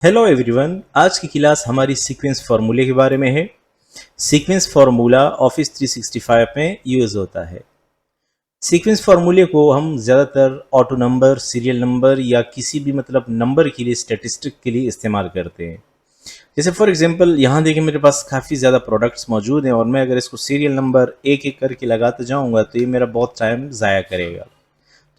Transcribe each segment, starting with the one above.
Hello everyone, आज की class हमारी सीक्वेंस फार्मूले के बारे में है। सीक्वेंस फार्मूला ऑफिस 365 में यूज़ होता है। सीक्वेंस फार्मूले को हम ज़्यादातर ऑटो नंबर, सीरियल नंबर या किसी भी नंबर के लिए, स्टैटिस्टिक के लिए इस्तेमाल करते हैं। जैसे फॉर एग्जांपल यहाँ देखिए मेरे पास काफ़ी ज़्यादा प्रोडक्ट्स मौजूद हैं और मैं अगर इसको सीरियल नंबर एक एक करके लगाते जाऊँगा तो ये मेरा बहुत टाइम ज़ाया करेगा।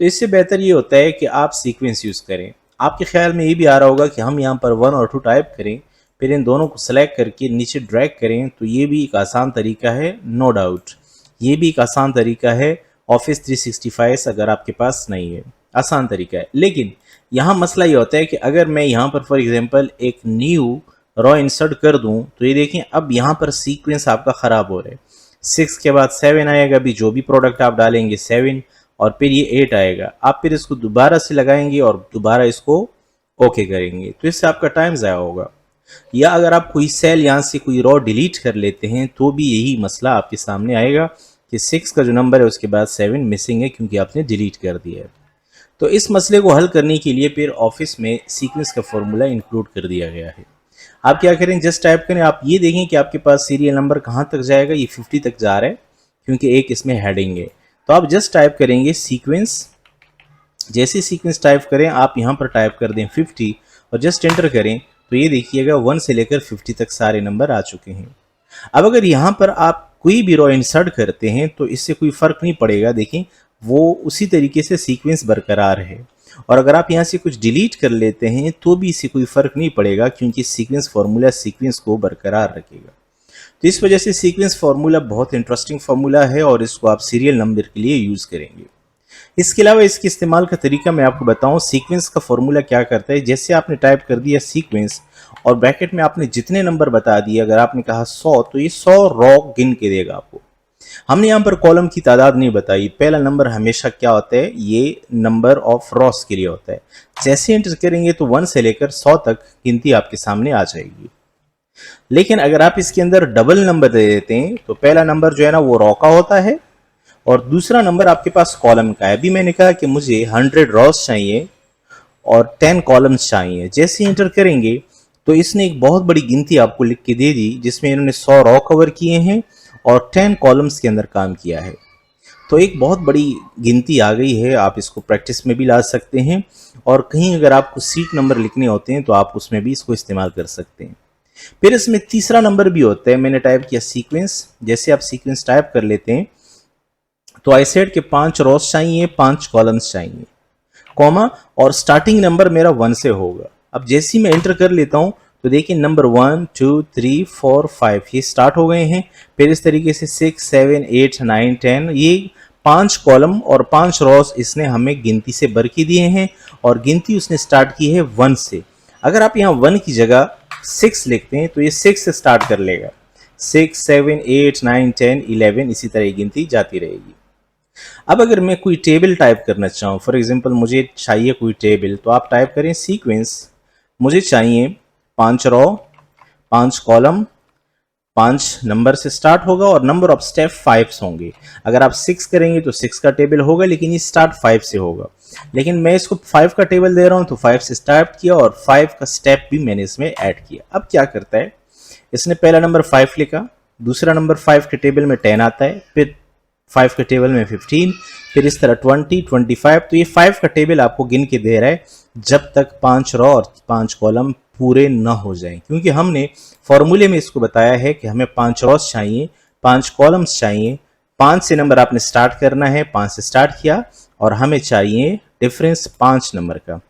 तो इससे बेहतर ये होता है कि आप सीक्वेंस यूज़ करें। आपके ख्याल में ये भी आ रहा होगा कि हम यहाँ पर 1 और 2 टाइप करें, फिर इन दोनों को सेलेक्ट करके नीचे ड्रैग करें, तो ये भी एक आसान तरीका है, नो डाउट। ये भी एक आसान तरीका है ऑफिस 365 अगर आपके पास नहीं है, आसान तरीका है। लेकिन यहाँ मसला ये होता है कि अगर मैं यहाँ पर फॉर एग्जांपल एक न्यू रॉ इंसर्ट कर दूँ तो ये देखें अब यहाँ पर सीक्वेंस आपका ख़राब हो रहा है। 6 के बाद 7 आएगा, भी जो भी प्रोडक्ट आप डालेंगे 7 और फिर ये 8 आएगा। आप फिर इसको दोबारा से लगाएंगे और दोबारा इसको ओके करेंगे, तो इससे आपका टाइम ज़ाया होगा। या अगर आप कोई सेल यहाँ से कोई रॉ डिलीट कर लेते हैं तो भी यही मसला आपके सामने आएगा कि 6 का जो नंबर है उसके बाद 7 मिसिंग है क्योंकि आपने डिलीट कर दिया है। तो इस मसले को हल करने के लिए फिर ऑफिस में सीक्वेंस का फॉर्मूला इंक्लूड कर दिया गया है। आप क्या करें, जस्ट टाइप करें। आप ये देखें कि आपके पास सीरियल नंबर कहाँ तक जाएगा, ये 50 तक जा रहा है क्योंकि एक इसमें हेडिंग है। तो आप जस्ट टाइप करेंगे सीक्वेंस। जैसे सीक्वेंस टाइप करें आप यहाँ पर टाइप कर दें 50 और जस्ट एंटर करें तो ये देखिएगा 1 से लेकर 50 तक सारे नंबर आ चुके हैं। अब अगर यहाँ पर आप कोई भी रो इंसर्ट करते हैं तो इससे कोई फ़र्क नहीं पड़ेगा, देखें वो उसी तरीके से सीक्वेंस बरकरार है। और अगर आप यहाँ से कुछ डिलीट कर लेते हैं तो भी इससे कोई फ़र्क नहीं पड़ेगा क्योंकि सीक्वेंस फार्मूला सीक्वेंस को बरकरार रखेगा। तो इस वजह से सीक्वेंस फार्मूला बहुत इंटरेस्टिंग फार्मूला है और इसको आप सीरियल नंबर के लिए यूज़ करेंगे। इसके अलावा इसके इस्तेमाल का तरीका मैं आपको बताऊं। सीक्वेंस का फॉर्मूला क्या करता है, जैसे आपने टाइप कर दिया सीक्वेंस और ब्रैकेट में आपने जितने नंबर बता दिए, अगर आपने कहा 100 तो ये 100 रॉ गिन के देगा आपको। हमने यहाँ पर कॉलम की तादाद नहीं बताई। पहला नंबर हमेशा क्या होता है, ये नंबर ऑफ रॉस के लिए होता है। जैसे एंटर करेंगे तो 1 से लेकर 100 तक गिनती आपके सामने आ जाएगी। लेकिन अगर आप इसके अंदर डबल नंबर दे देते हैं तो पहला नंबर जो है ना वो रॉ का होता है और दूसरा नंबर आपके पास कॉलम का है। अभी मैंने कहा कि मुझे 100 रॉस चाहिए और 10 कॉलम्स चाहिए। जैसे एंटर करेंगे तो इसने एक बहुत बड़ी गिनती आपको लिख के दे दी जिसमें इन्होंने 100 रॉ कवर किए हैं और 10 कॉलम्स के अंदर काम किया है। तो एक बहुत बड़ी गिनती आ गई है। आप इसको प्रैक्टिस में भी ला सकते हैं और कहीं अगर आपको सीट नंबर लिखने होते हैं तो आप उसमें भी इसको इस्तेमाल कर सकते हैं। फिर इसमें तीसरा नंबर भी होता है। मैंने टाइप किया सीक्वेंस। जैसे आप सीक्वेंस टाइप कर लेते हैं तो आई सेड के 5 रॉस चाहिए, 5 कॉलम्स चाहिए, कॉमा, और स्टार्टिंग नंबर मेरा 1 से होगा। अब जैसे ही मैं एंटर कर लेता हूं तो देखिए नंबर 1 2 3 4 5 ये स्टार्ट हो गए हैं। फिर इस तरीके से 6 7 8 9 10 ये 5 कॉलम और 5 रॉस इसने हमें गिनती से भर के दिए हैं और गिनती उसने स्टार्ट की है 1 से। अगर आप यहाँ 1 की जगह 6 लिखते हैं तो ये 6 से स्टार्ट कर लेगा। 6 7 8 9 10 11 इसी तरह गिनती जाती रहेगी। अब अगर मैं कोई टेबल टाइप करना चाहूँ, फॉर एग्जांपल मुझे चाहिए कोई टेबल, तो आप टाइप करें सीक्वेंस। मुझे चाहिए 5 रॉ, 5 कॉलम, 5 नंबर से स्टार्ट होगा और नंबर ऑफ स्टेप 5 होंगे। अगर आप 6 करेंगे तो 6 का टेबल होगा लेकिन ये स्टार्ट 5 से होगा। लेकिन मैं इसको 5 का टेबल दे रहा हूँ तो 5 से स्टार्ट किया और 5 का स्टेप भी मैंने इसमें ऐड किया। अब क्या करता है, इसने पहला नंबर 5 लिखा, दूसरा नंबर 5 के टेबल में 10 आता है, फिर 5 के टेबल में 15, फिर इस तरह 20 25। तो ये 5 का टेबल आपको गिन के दे रहा है जब तक 5 रॉ और 5 कॉलम पूरे न हो जाएं, क्योंकि हमने फॉर्मूले में इसको बताया है कि हमें 5 रॉस चाहिए, 5 कॉलम्स चाहिए, 5 से नंबर आपने स्टार्ट करना है, 5 से स्टार्ट किया और हमें चाहिए डिफरेंस 5 नंबर का।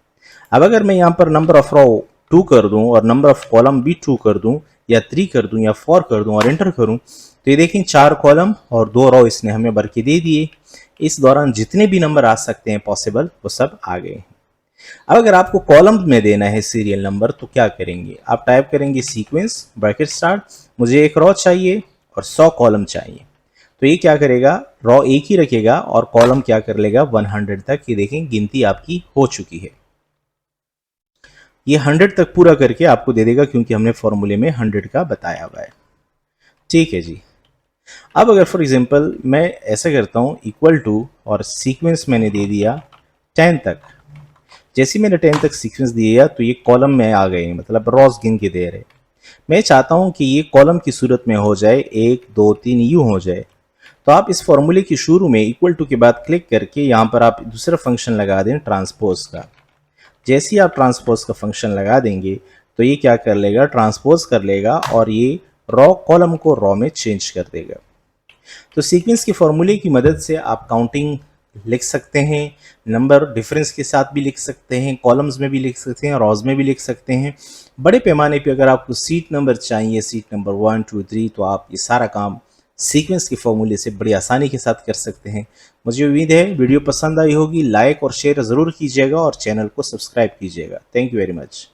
अब अगर मैं यहाँ पर नंबर ऑफ रॉ 2 कर दूं और नंबर ऑफ कॉलम भी 2 कर दूं या 3 कर दूं या 4 कर दूं और एंटर करूं तो ये देखें 4 कॉलम और 2 रॉ इसने हमें भर के दे दिए। इस दौरान जितने भी नंबर आ सकते हैं पॉसिबल वो सब आ गए हैं। अब अगर आपको कॉलम में देना है सीरियल नंबर तो क्या करेंगे, आप टाइप करेंगे सीक्वेंस ब्रैकेट स्टार्ट, मुझे 1 रॉ चाहिए और 100 कॉलम चाहिए। तो ये क्या करेगा, रॉ एक ही रखेगा और कॉलम क्या कर लेगा 100 तक। ये देखें गिनती आपकी हो चुकी है। ये 100 तक पूरा करके आपको दे देगा क्योंकि हमने फॉर्मूले में 100 का बताया हुआ है। ठीक है जी। अब अगर फॉर एग्जांपल मैं ऐसा करता हूं इक्वल टू और सीक्वेंस मैंने दे दिया 10 तक, जैसे ही मैंने 10 तक सीक्वेंस दिया तो ये कॉलम में आ गए, मतलब रॉस गिन के दे रहे। मैं चाहता हूं कि ये कॉलम की सूरत में हो जाए, 1 2 3 यूं हो जाए। तो आप इस फॉर्मूले की शुरू में इक्वल टू के बाद क्लिक करके यहाँ पर आप दूसरा फंक्शन लगा दें ट्रांसपोज का। जैसे ही आप ट्रांसपोज का फंक्शन लगा देंगे तो ये क्या कर लेगा, ट्रांसपोज कर लेगा और ये रॉ कॉलम को रॉ में चेंज कर देगा। तो सीक्वेंस के फॉर्मूले की मदद से आप काउंटिंग लिख सकते हैं, नंबर डिफरेंस के साथ भी लिख सकते हैं, कॉलम्स में भी लिख सकते हैं, रॉज में भी लिख सकते हैं। बड़े पैमाने पे अगर आपको सीट नंबर चाहिए, सीट नंबर 1 2 3, तो आप ये सारा काम सीक्वेंस के फॉर्मूले से बड़ी आसानी के साथ कर सकते हैं। मुझे उम्मीद है वीडियो पसंद आई होगी। लाइक और शेयर ज़रूर कीजिएगा और चैनल को सब्सक्राइब कीजिएगा। Thank you very much.